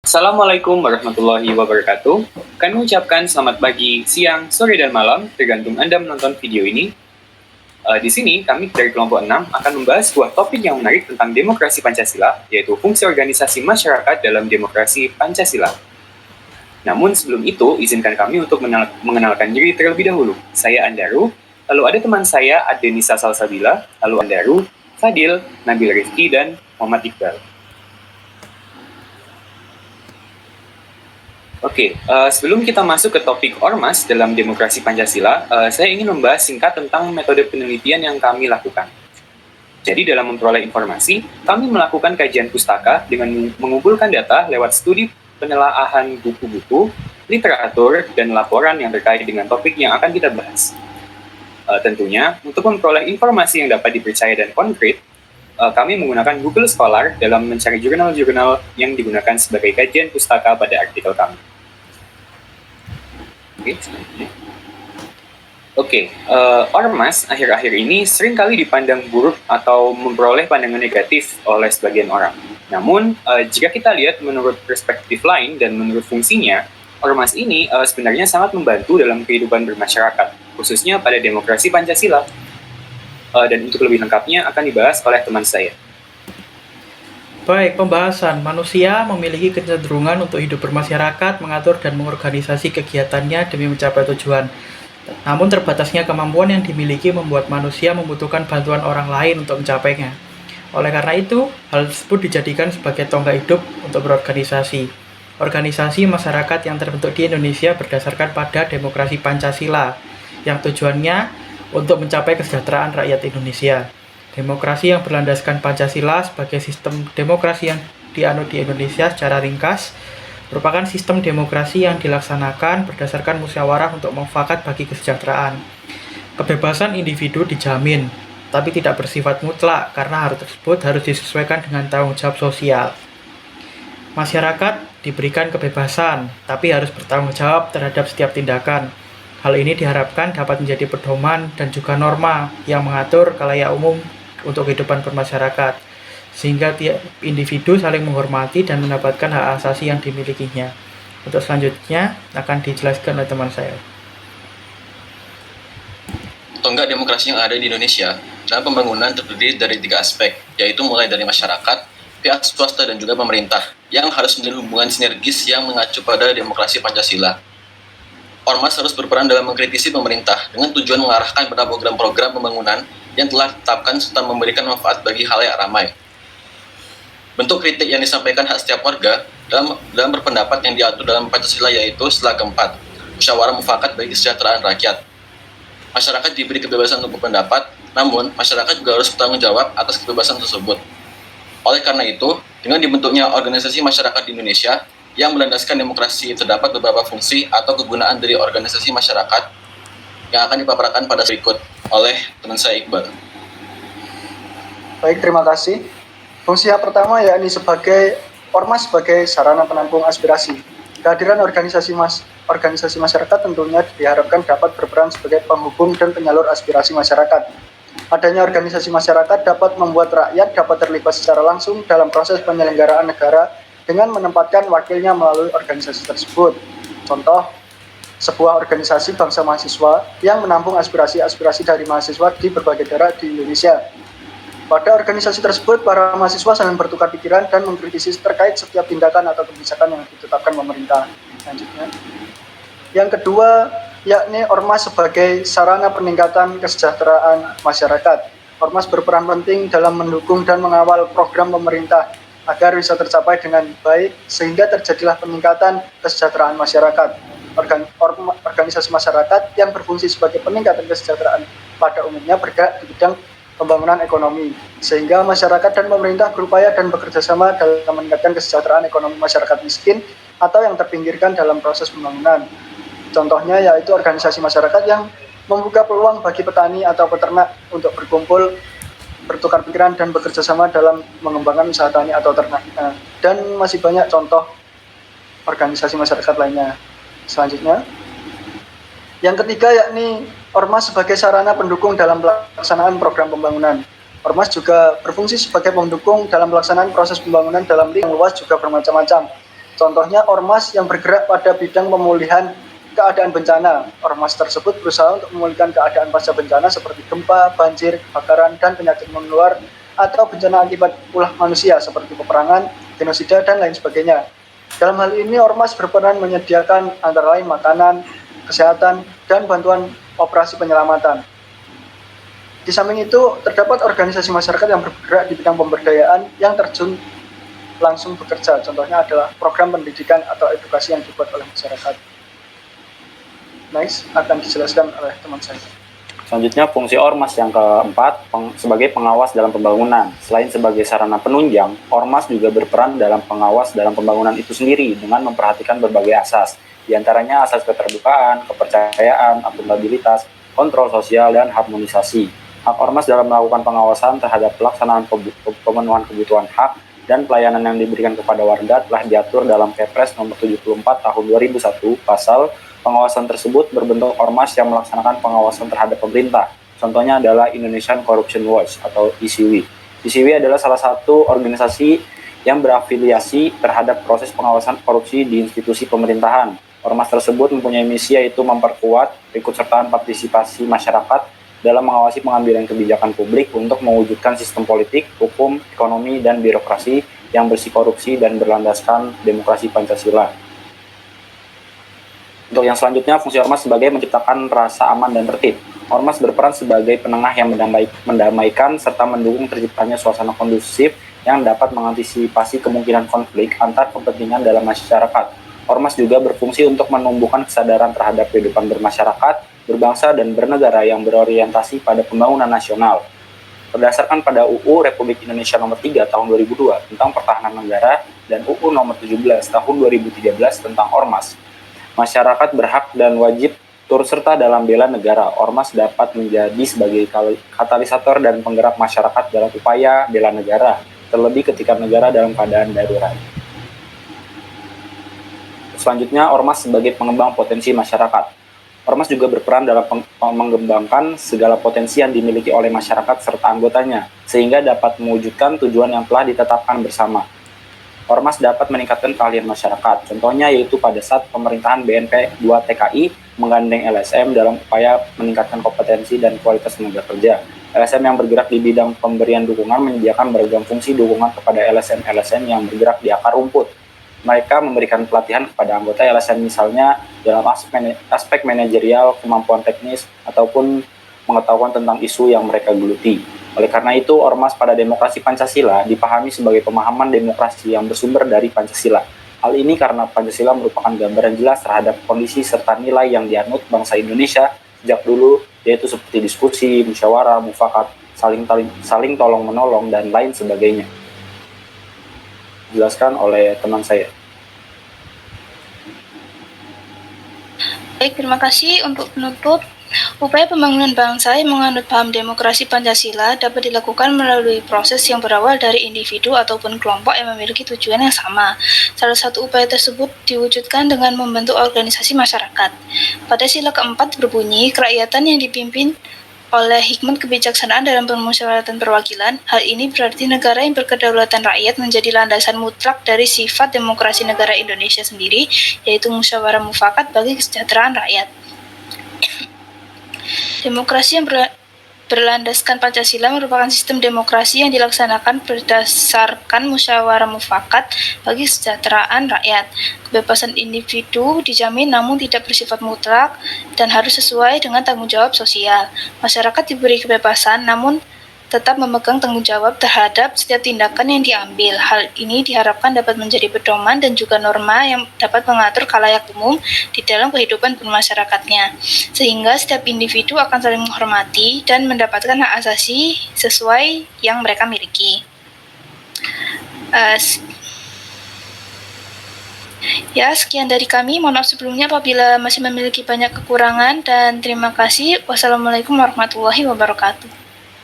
Assalamualaikum warahmatullahi wabarakatuh. Kami ucapkan selamat pagi, siang, sore, dan malam, tergantung Anda menonton video ini. Di sini, kami dari kelompok 6 akan membahas sebuah topik yang menarik tentang demokrasi Pancasila, yaitu fungsi organisasi masyarakat dalam demokrasi Pancasila. Namun sebelum itu, izinkan kami untuk mengenalkan diri terlebih dahulu. Saya Andaru, lalu ada teman saya Adenisa Salsabila, lalu Andaru, Fadil, Nabil Rizky, dan Muhammad Iqbal. Oke, sebelum kita masuk ke topik Ormas dalam demokrasi Pancasila, saya ingin membahas singkat tentang metode penelitian yang kami lakukan. Jadi dalam memperoleh informasi, kami melakukan kajian pustaka dengan mengumpulkan data lewat studi penelaahan buku-buku, literatur, dan laporan yang terkait dengan topik yang akan kita bahas. Tentunya, untuk memperoleh informasi yang dapat dipercaya dan konkret, kami menggunakan Google Scholar dalam mencari jurnal-jurnal yang digunakan sebagai kajian pustaka pada artikel kami. Oke, ormas akhir-akhir ini seringkali dipandang buruk atau memperoleh pandangan negatif oleh sebagian orang. Namun, jika kita lihat menurut perspektif lain dan menurut fungsinya, ormas ini sebenarnya sangat membantu dalam kehidupan bermasyarakat, khususnya pada demokrasi Pancasila. Dan untuk lebih lengkapnya akan dibahas oleh teman saya. Baik, pembahasan. Manusia memiliki kecenderungan untuk hidup bermasyarakat, mengatur dan mengorganisasi kegiatannya demi mencapai tujuan. Namun terbatasnya kemampuan yang dimiliki membuat manusia membutuhkan bantuan orang lain untuk mencapainya. Oleh karena itu, hal tersebut dijadikan sebagai tonggak hidup untuk berorganisasi. Organisasi masyarakat yang terbentuk di Indonesia berdasarkan pada demokrasi Pancasila, yang tujuannya untuk mencapai kesejahteraan rakyat Indonesia. Demokrasi yang berlandaskan Pancasila sebagai sistem demokrasi yang dianut di Indonesia secara ringkas merupakan sistem demokrasi yang dilaksanakan berdasarkan musyawarah untuk mufakat bagi kesejahteraan. Kebebasan individu dijamin, tapi tidak bersifat mutlak karena hal tersebut harus disesuaikan dengan tanggung jawab sosial. Masyarakat diberikan kebebasan, tapi harus bertanggung jawab terhadap setiap tindakan. Hal ini diharapkan dapat menjadi pedoman dan juga norma yang mengatur khalayak umum untuk kehidupan bermasyarakat, sehingga tiap individu saling menghormati dan mendapatkan hak asasi yang dimilikinya. Untuk selanjutnya akan dijelaskan oleh teman saya. Tonggak demokrasi yang ada di Indonesia dalam pembangunan terdiri dari 3 aspek, yaitu mulai dari masyarakat, pihak swasta, dan juga pemerintah, yang harus menjalin hubungan sinergis yang mengacu pada demokrasi Pancasila. Ormas harus berperan dalam mengkritisi pemerintah dengan tujuan mengarahkan pada program-program pembangunan yang telah ditetapkan serta memberikan manfaat bagi khalayak ramai. Bentuk kritik yang disampaikan hak setiap warga dalam berpendapat yang diatur dalam Pancasila yaitu setelah keempat, musyawarah mufakat bagi kesejahteraan rakyat. Masyarakat diberi kebebasan untuk berpendapat, namun masyarakat juga harus bertanggung jawab atas kebebasan tersebut. Oleh karena itu, dengan dibentuknya organisasi masyarakat di Indonesia, yang melandaskan demokrasi terdapat beberapa fungsi atau kegunaan dari organisasi masyarakat yang akan dipaparkan pada berikut oleh teman saya Iqbal. Baik, terima kasih. Fungsi yang pertama yakni sebagai ormas sebagai sarana penampung aspirasi. Kehadiran organisasi masyarakat tentunya diharapkan dapat berperan sebagai penghubung dan penyalur aspirasi masyarakat. Adanya organisasi masyarakat dapat membuat rakyat dapat terlibat secara langsung dalam proses penyelenggaraan negara dengan menempatkan wakilnya melalui organisasi tersebut. Contoh, sebuah organisasi bangsa mahasiswa yang menampung aspirasi-aspirasi dari mahasiswa di berbagai daerah di Indonesia. Pada organisasi tersebut, para mahasiswa saling bertukar pikiran dan mengkritisi terkait setiap tindakan atau kebijakan yang ditetapkan pemerintah. Selanjutnya, yang kedua, yakni ormas sebagai sarana peningkatan kesejahteraan masyarakat. Ormas berperan penting dalam mendukung dan mengawal program pemerintah agar bisa tercapai dengan baik sehingga terjadilah peningkatan kesejahteraan masyarakat. Organisasi masyarakat yang berfungsi sebagai peningkatan kesejahteraan pada umumnya bergerak di bidang pembangunan ekonomi, sehingga masyarakat dan pemerintah berupaya dan bekerja sama dalam meningkatkan kesejahteraan ekonomi masyarakat miskin atau yang terpinggirkan dalam proses pembangunan. Contohnya yaitu organisasi masyarakat yang membuka peluang bagi petani atau peternak untuk berkumpul, bertukar pikiran dan bekerja sama dalam mengembangkan usaha tani atau ternak. Dan masih banyak contoh organisasi masyarakat lainnya. Selanjutnya, yang ketiga yakni ormas sebagai sarana pendukung dalam pelaksanaan program pembangunan. Ormas juga berfungsi sebagai pendukung dalam pelaksanaan proses pembangunan dalam lingkup luas juga bermacam-macam. Contohnya ormas yang bergerak pada bidang pemulihan keadaan bencana. Ormas tersebut berusaha untuk memulihkan keadaan pasca bencana seperti gempa, banjir, kebakaran, dan penyakit menular atau bencana akibat ulah manusia seperti peperangan, genosida, dan lain sebagainya. Dalam hal ini ormas berperan menyediakan antara lain makanan, kesehatan, dan bantuan operasi penyelamatan. Di samping itu, terdapat organisasi masyarakat yang bergerak di bidang pemberdayaan yang terjun langsung bekerja. Contohnya adalah program pendidikan atau edukasi yang dibuat oleh masyarakat. Next, akan dijelaskan oleh teman saya. Selanjutnya, fungsi ormas yang keempat sebagai pengawas dalam pembangunan. Selain sebagai sarana penunjang, ormas juga berperan dalam pengawas dalam pembangunan itu sendiri dengan memperhatikan berbagai asas, di antaranya asas keterbukaan, kepercayaan, akuntabilitas, kontrol sosial, dan harmonisasi. Hak ormas dalam melakukan pengawasan terhadap pelaksanaan pemenuhan kebutuhan hak dan pelayanan yang diberikan kepada warga telah diatur dalam Kepres nomor 74 tahun 2001. Pasal pengawasan tersebut berbentuk ormas yang melaksanakan pengawasan terhadap pemerintah. Contohnya adalah Indonesian Corruption Watch atau ICW. ICW adalah salah satu organisasi yang berafiliasi terhadap proses pengawasan korupsi di institusi pemerintahan. Ormas tersebut mempunyai misi yaitu memperkuat keikutsertaan partisipasi masyarakat dalam mengawasi pengambilan kebijakan publik untuk mewujudkan sistem politik, hukum, ekonomi, dan birokrasi yang bersih korupsi dan berlandaskan demokrasi Pancasila. Untuk yang selanjutnya, fungsi ormas sebagai menciptakan rasa aman dan tertib. Ormas berperan sebagai penengah yang mendamaikan serta mendukung terciptanya suasana kondusif yang dapat mengantisipasi kemungkinan konflik antar kepentingan dalam masyarakat. Ormas juga berfungsi untuk menumbuhkan kesadaran terhadap kehidupan bermasyarakat, berbangsa, dan bernegara yang berorientasi pada pembangunan nasional. Berdasarkan pada UU Republik Indonesia Nomor 3 Tahun 2002 tentang Pertahanan Negara dan UU Nomor 17 Tahun 2013 tentang Ormas, masyarakat berhak dan wajib turut serta dalam bela negara. Ormas dapat menjadi sebagai katalisator dan penggerak masyarakat dalam upaya bela negara, terlebih ketika negara dalam keadaan darurat. Selanjutnya, ormas sebagai pengembang potensi masyarakat. Ormas juga berperan dalam mengembangkan segala potensi yang dimiliki oleh masyarakat serta anggotanya, sehingga dapat mewujudkan tujuan yang telah ditetapkan bersama. Ormas dapat meningkatkan keahlian masyarakat, contohnya yaitu pada saat pemerintahan BNP 2 TKI menggandeng LSM dalam upaya meningkatkan kompetensi dan kualitas tenaga kerja. LSM yang bergerak di bidang pemberian dukungan menyediakan beragam fungsi dukungan kepada LSM-LSM yang bergerak di akar rumput. Mereka memberikan pelatihan kepada anggota LSM misalnya dalam aspek manajerial, kemampuan teknis, ataupun pengetahuan tentang isu yang mereka geluti. Oleh karena itu, ormas pada demokrasi Pancasila dipahami sebagai pemahaman demokrasi yang bersumber dari Pancasila. Hal ini karena Pancasila merupakan gambaran jelas terhadap kondisi serta nilai yang dianut bangsa Indonesia sejak dulu, yaitu seperti diskusi, musyawarah, mufakat, saling tolong-menolong, dan lain sebagainya. Dijelaskan oleh teman saya. Baik, terima kasih. Untuk penutup, upaya pembangunan bangsa yang menganut paham demokrasi Pancasila dapat dilakukan melalui proses yang berawal dari individu ataupun kelompok yang memiliki tujuan yang sama. Salah satu upaya tersebut diwujudkan dengan membentuk organisasi masyarakat. Pada sila keempat berbunyi, kerakyatan yang dipimpin oleh hikmat kebijaksanaan dalam permusyawaratan perwakilan. Hal ini berarti negara yang berkedaulatan rakyat menjadi landasan mutlak dari sifat demokrasi negara Indonesia sendiri, yaitu musyawarah mufakat bagi kesejahteraan rakyat. Demokrasi yang berlandaskan Pancasila merupakan sistem demokrasi yang dilaksanakan berdasarkan musyawarah mufakat bagi kesejahteraan rakyat. Kebebasan individu dijamin namun tidak bersifat mutlak dan harus sesuai dengan tanggung jawab sosial. Masyarakat diberi kebebasan namun tetap memegang tanggung jawab terhadap setiap tindakan yang diambil. Hal ini diharapkan dapat menjadi pedoman dan juga norma yang dapat mengatur khalayak umum di dalam kehidupan bermasyarakatnya, sehingga setiap individu akan saling menghormati dan mendapatkan hak asasi sesuai yang mereka miliki. Sekian dari kami. Mohon maaf sebelumnya apabila masih memiliki banyak kekurangan, dan terima kasih. Wassalamualaikum warahmatullahi wabarakatuh.